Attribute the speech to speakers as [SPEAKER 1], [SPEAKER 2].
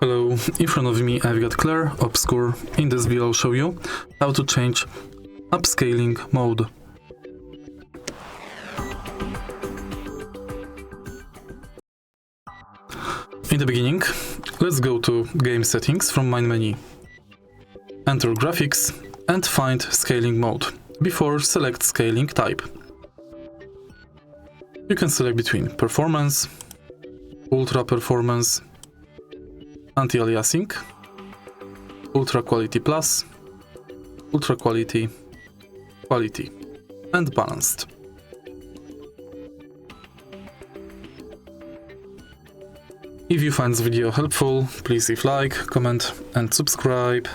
[SPEAKER 1] Hello, in front of me I've got Clair Obscur. In this video I'll show you how to change upscaling mode. In the beginning, let's go to Game Settings from main menu. Enter Graphics and find Scaling Mode. Before, select Scaling Type. You can select between Performance, Ultra Performance, Anti-aliasing, Ultra Quality Plus, Ultra Quality, Quality, and Balanced. If you find this video helpful, please leave like, comment, and subscribe.